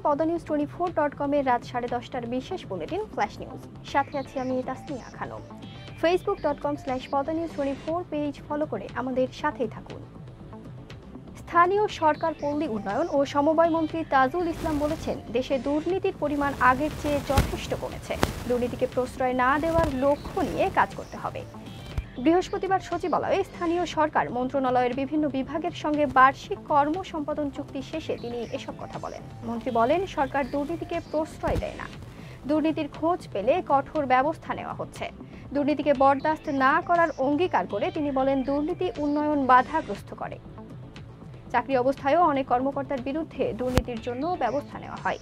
পদানিউজ24.com-এর রাত 10:30টার বিশেষ bulletin flash news. সাথে আছি আমি তাসনিয়া খানম। facebook.com/পদানিউজ24 পেজ ফলো করে আমাদের সাথেই থাকুন। স্থানীয় সরকার পল্লী উন্নয়ন ও সমবায় মন্ত্রী তাজুল ইসলাম বলেছেন, দেশে দুর্নীতির পরিমাণ আগের চেয়ে যথেষ্ট কমেছে। দুর্নীতিকে প্রশ্রয় না দেওয়ার লক্ষ্য নিয়ে কাজ করতে হবে। বৃহস্পতিবার সচিবালয়ে স্থানীয় সরকার মন্ত্রণালয়ের বিভিন্ন বিভাগের সঙ্গে বার্ষিক কর্ম সম্পাদন চুক্তি শেষে তিনি এসব কথা বলেন। মন্ত্রী বলেন, সরকার দুর্নীতিকে প্রশ্রয় দেয় না, দুর্নীতির খোঁজ পেলে কঠোর ব্যবস্থা নেওয়া হচ্ছে। দুর্নীতিকে বরদাস্ত না করার অঙ্গীকার করে তিনি বলেন, দুর্নীতি উন্নয়ন বাধাগ্রস্ত করে। চাকরি অবস্থায়ও অনেক কর্মকর্তার বিরুদ্ধে দুর্নীতির জন্য ব্যবস্থা নেওয়া হয়।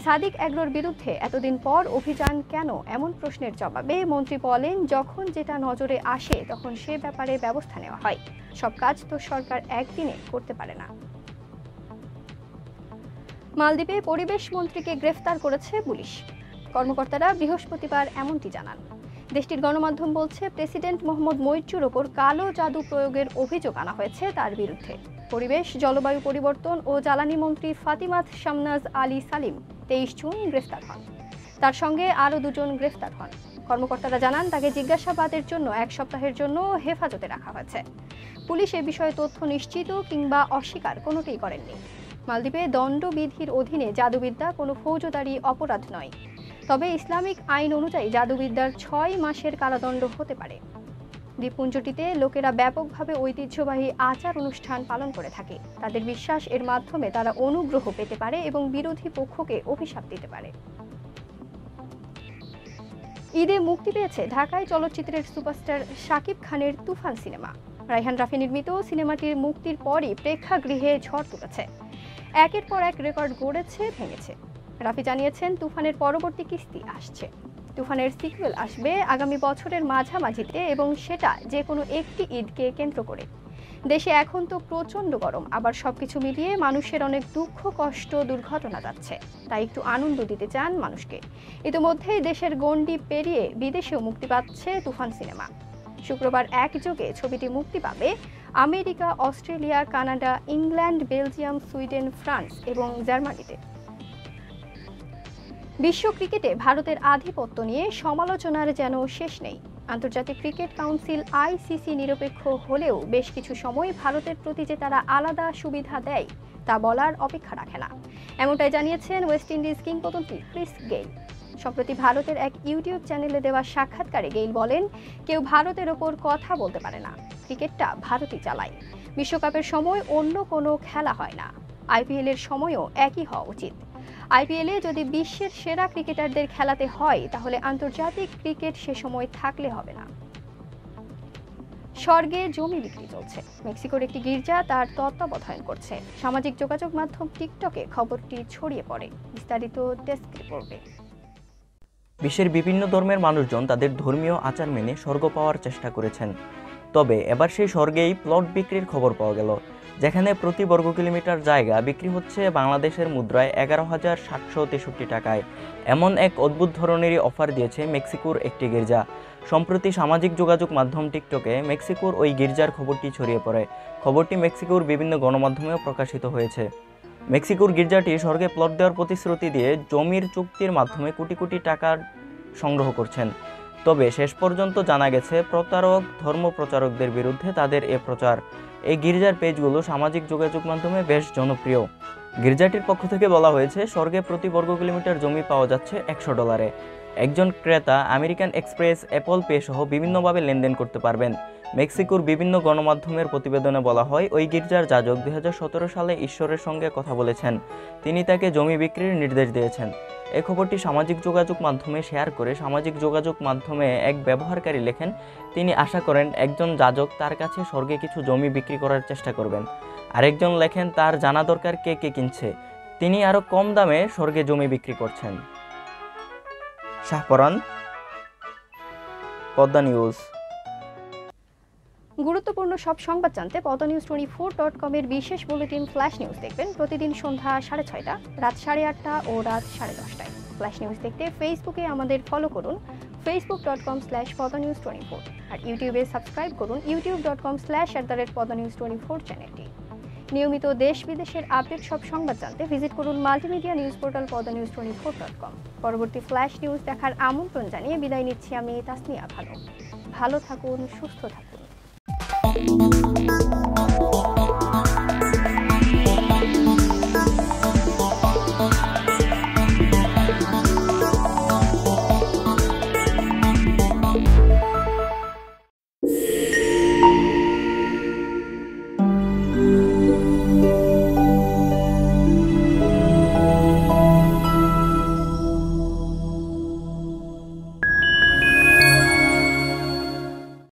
সাদিক এগ্রোর বিরুদ্ধে এতদিন পর অভিযান কেন, এমন প্রশ্নের জবাবে মন্ত্রী বলেন, যখন যেটা নজরে আসে তখন সে ব্যাপারে ব্যবস্থা নেওয়া হয়। সব কাজ তো সরকার একদিনে করতে পারে না। মালদ্বীপে পরিবেশ মন্ত্রীকে গ্রেফতার করেছে পুলিশ। কর্মকর্তারা বৃহস্পতিবার এমনটি জানান। দেশটির গণমাধ্যম বলছে, প্রেসিডেন্ট মোহাম্মদ মইচুর ওপর কালো জাদু প্রয়োগের অভিযোগ আনা হয়েছে তার বিরুদ্ধে। পরিবেশ, জলবায়ু পরিবর্তন ও জ্বালানি মন্ত্রী ফাতিমাত শামনাজ আলী সালিম 23 জুন গ্রেফতার হন। তার সঙ্গে আরও 2 জন গ্রেফতার হন। কর্মকর্তারা জানান, তাকে জিজ্ঞাসাবাদের জন্য 1 সপ্তাহের জন্য হেফাজতে রাখা হয়েছে। পুলিশ এ বিষয়ে তথ্য নিশ্চিত কিংবা অস্বীকার কোনোটিই করেননি। মালদ্বীপে দণ্ডবিধির অধীনে জাদুবিদ্যা কোনো ফৌজদারি অপরাধ নয়। তবে ইসলামিক আইন অনুযায়ী জাদুবিদ্যার 6 মাসের কারাদণ্ড হতে পারে। দ্বীপপুঞ্জটিতে লোকেরা ব্যাপকভাবে ঐতিহ্যবাহী আচার অনুষ্ঠান পালন করে থাকে। তাদের বিশ্বাস, এর মাধ্যমে তারা অনুগ্রহ পেতে পারে এবং বিরোধী পক্ষকে অভিশাপ দিতে পারে। ঈদে মুক্তি পেয়েছে ঢাকায় চলচ্চিত্রের সুপারস্টার শাকিব খানের তুফান সিনেমা। রায়হান রাফি নির্মিত সিনেমাটির মুক্তির পরই প্রেক্ষাগৃহে ঝড় তুলেছে। একের পর এক রেকর্ড গড়েছে, ভেঙেছে। রাফি জানিয়েছেন, তুফানের পরবর্তী কিস্তি আসছে। তুফানের সিকুয়েল আসবে আগামী বছরের মাঝামাঝিতে এবং সেটা যে কোনো একটি ঈদকে কেন্দ্র করে। দেশে এখন তো প্রচণ্ড গরম, আবার সবকিছু মিলিয়ে মানুষের অনেক দুঃখ, কষ্ট, দুর্ঘটনা যাচ্ছে। তাই একটু আনন্দ দিতে চান মানুষকে। ইতিমধ্যেই দেশের গণ্ডি পেরিয়ে বিদেশেও মুক্তি পাচ্ছে তুফান সিনেমা। শুক্রবার একযোগে ছবিটি মুক্তি পাবে America, Australia, Canada, England, Belgium, Sweden, France এবং জার্মানিতে। বিশ্ব ক্রিকেটে ভারতের আধিপত্য নিয়ে সমালোচনার যেন শেষ নেই। আন্তর্জাতিক ক্রিকেট কাউন্সিল ICC নিরপেক্ষ হলেও বেশ কিছু সময় ভারতের প্রতি যে তারা আলাদা সুবিধা দেয় তা বলার অপেক্ষা রাখে না। এমনটাই জানিয়েছেন ওয়েস্ট ইন্ডিজ কিংবদন্তি ক্রিস গেইল। সম্প্রতি ভারতের এক ইউটিউব চ্যানেলে দেওয়া সাক্ষাৎকারে গেইল বলেন, কেউ ভারতের ওপর কথা বলতে পারে না, ক্রিকেটটা ভারতই চালায়। বিশ্বকাপের সময় অন্য কোনো খেলা হয় না, IPL এর সময়ও একই হওয়া উচিত। IPL-এ যদি বিশ্বের সেরা ক্রিকেটারদের খেলাতে হয়, তাহলে আন্তর্জাতিক ক্রিকেট সে সময় থাকলে হবে না। স্বর্গে জমি বিক্রি চলছে। মেক্সিকোর একটি গির্জা তার তত্ত্বাবধান করছে। সামাজিক যোগাযোগ মাধ্যম টিকটকে খবরটি ছড়িয়ে পড়ে। বিস্তারিত ডেস্ক রিপোর্টে। বিশ্বের বিভিন্ন ধর্মের মানুষজন তাদের ধর্মীয় আচার মেনে স্বর্গ পাওয়ার চেষ্টা করেছেন। তবে এবার সেই স্বর্গেই প্লট বিক্রির খবর পাওয়া গেল, যেখানে প্রতি বর্গ কিলোমিটার জায়গা বিক্রি হচ্ছে বাংলাদেশের মুদ্রায় 11,763 টাকায়। এমন এক অদ্ভুত ধরনেরই অফার দিয়েছে মেক্সিকোর একটি গির্জা। সম্প্রতি সামাজিক যোগাযোগ মাধ্যম টিকটকে মেক্সিকোর ওই গির্জার খবরটি ছড়িয়ে পড়ে। খবরটি মেক্সিকোর বিভিন্ন গণমাধ্যমেও প্রকাশিত হয়েছে। মেক্সিকোর গির্জাটি স্বর্গে প্লট দেওয়ার প্রতিশ্রুতি দিয়ে জমির চুক্তির মাধ্যমে কোটি কোটি টাকা সংগ্রহ করছেন। তবে শেষ পর্যন্ত জানা গেছে, প্রতারক ধর্মপ্রচারকদের বিরুদ্ধে তাদের এ প্রচার। এই গির্জার পেজগুলো সামাজিক যোগাযোগ মাধ্যমে বেশ জনপ্রিয়। গির্জাটির পক্ষ থেকে বলা হয়েছে, স্বর্গে প্রতি বর্গ কিলোমিটার জমি পাওয়া যাচ্ছে $100। একজন ক্রেতা আমেরিকান এক্সপ্রেস, অ্যাপল পে সহ বিভিন্নভাবে লেনদেন করতে পারবেন। মেক্সিকোর বিভিন্ন গণমাধ্যমের প্রতিবেদনে বলা হয়, ওই গির্জার যাজক 2017 সালে ঈশ্বরের সঙ্গে কথা বলেছেন। তিনি তাকে জমি বিক্রির নির্দেশ দিয়েছেন। এই খবরটি সামাজিক যোগাযোগ মাধ্যমে শেয়ার করে সামাজিক যোগাযোগ মাধ্যমে এক ব্যবহারকারী লেখেন, তিনি আশা করেন একজন যাজক তার কাছে স্বর্গে কিছু জমি বিক্রি করার চেষ্টা করবেন। আরেকজন লেখেন, তার জানা দরকার কে কে কিনছে, তিনি আরও কম দামে স্বর্গে জমি বিক্রি করছেন। শাহপরান, পদ্মা নিউজ। গুরুত্বপূর্ণ সব সংবাদ জানতে পদানিউজ24.com-এর বিশেষ বুলেটিন ফ্ল্যাশ নিউজ দেখবেন প্রতিদিন সন্ধ্যা 6:30, রাত 8:30 ও রাত 10:30টায়। ফ্ল্যাশ নিউজ দেখতে ফেসবুকে আমাদের ফলো করুন facebook.com/পদানিউজ24 আর ইউটিউবে সাবস্ক্রাইব করুন youtube.com/পদানিউজ24 চ্যানেলটি। নিয়মিত দেশ বিদেশের আপডেট সব সংবাদ জানতে ভিজিট করুন মাল্টিমিডিয়া নিউজ পোর্টাল padanews24.com। পরবর্তী ফ্ল্যাশ নিউজ দেখার আমন্ত্রণ জানিয়ে বিদায় নিচ্ছি আমি তাসমিয়া খানম। ভালো থাকুন, সুস্থ থাকুন।